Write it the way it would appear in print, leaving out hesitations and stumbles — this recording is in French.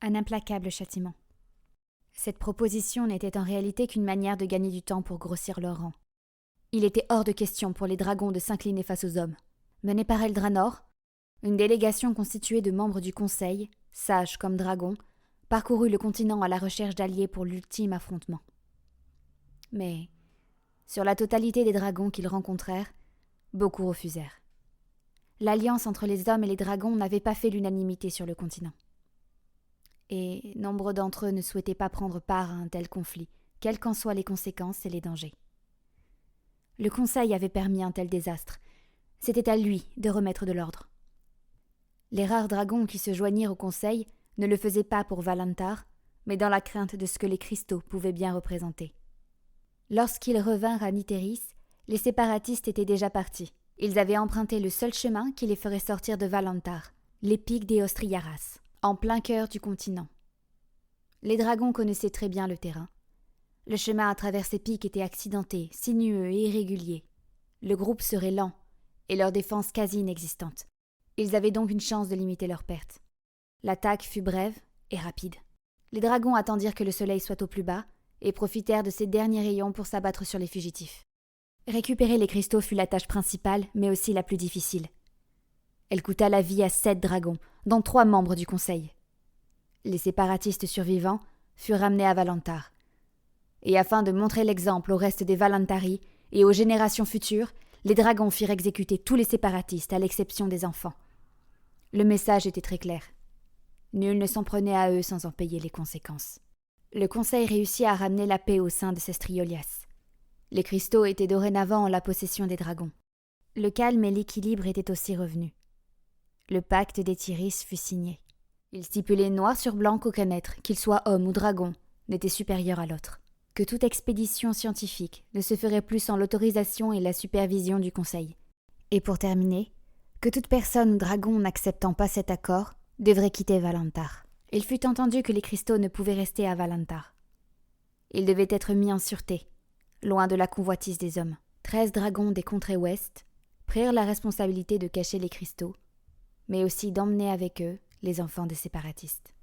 Un implacable châtiment. Cette proposition n'était en réalité qu'une manière de gagner du temps pour grossir leur rang. Il était hors de question pour les dragons de s'incliner face aux hommes. Menée par Eldranor, une délégation constituée de membres du Conseil, sages comme dragons, parcourut le continent à la recherche d'alliés pour l'ultime affrontement. Mais, sur la totalité des dragons qu'ils rencontrèrent, beaucoup refusèrent. L'alliance entre les hommes et les dragons n'avait pas fait l'unanimité sur le continent. Et nombre d'entre eux ne souhaitaient pas prendre part à un tel conflit, quelles qu'en soient les conséquences et les dangers. Le Conseil avait permis un tel désastre. C'était à lui de remettre de l'ordre. Les rares dragons qui se joignirent au Conseil ne le faisaient pas pour Valantar, mais dans la crainte de ce que les cristaux pouvaient bien représenter. Lorsqu'ils revinrent à Nytéris, les séparatistes étaient déjà partis. Ils avaient emprunté le seul chemin qui les ferait sortir de Valantar, les pics des Ostriaras, en plein cœur du continent. Les dragons connaissaient très bien le terrain. Le chemin à travers ces pics était accidenté, sinueux et irrégulier. Le groupe serait lent, et leur défense quasi inexistante. Ils avaient donc une chance de limiter leurs pertes. L'attaque fut brève et rapide. Les dragons attendirent que le soleil soit au plus bas, et profitèrent de ces derniers rayons pour s'abattre sur les fugitifs. Récupérer les cristaux fut la tâche principale, mais aussi la plus difficile. Elle coûta la vie à 7 dragons, dont 3 membres du Conseil. Les séparatistes survivants furent ramenés à Valantar. Et afin de montrer l'exemple au reste des Valantari et aux générations futures, les dragons firent exécuter tous les séparatistes, à l'exception des enfants. Le message était très clair. Nul ne s'en prenait à eux sans en payer les conséquences. Le Conseil réussit à ramener la paix au sein de Sestriolias. Les cristaux étaient dorénavant en la possession des dragons. Le calme et l'équilibre étaient aussi revenus. Le pacte des Tyris fut signé. Il stipulait noir sur blanc qu'aucun être, qu'il soit homme ou dragon, n'était supérieur à l'autre. Que toute expédition scientifique ne se ferait plus sans l'autorisation et la supervision du Conseil. Et pour terminer, que toute personne ou dragon n'acceptant pas cet accord devrait quitter Valantar. Il fut entendu que les cristaux ne pouvaient rester à Valantar. Ils devaient être mis en sûreté, loin de la convoitise des hommes. 13 dragons des contrées ouest prirent la responsabilité de cacher les cristaux, mais aussi d'emmener avec eux les enfants des séparatistes.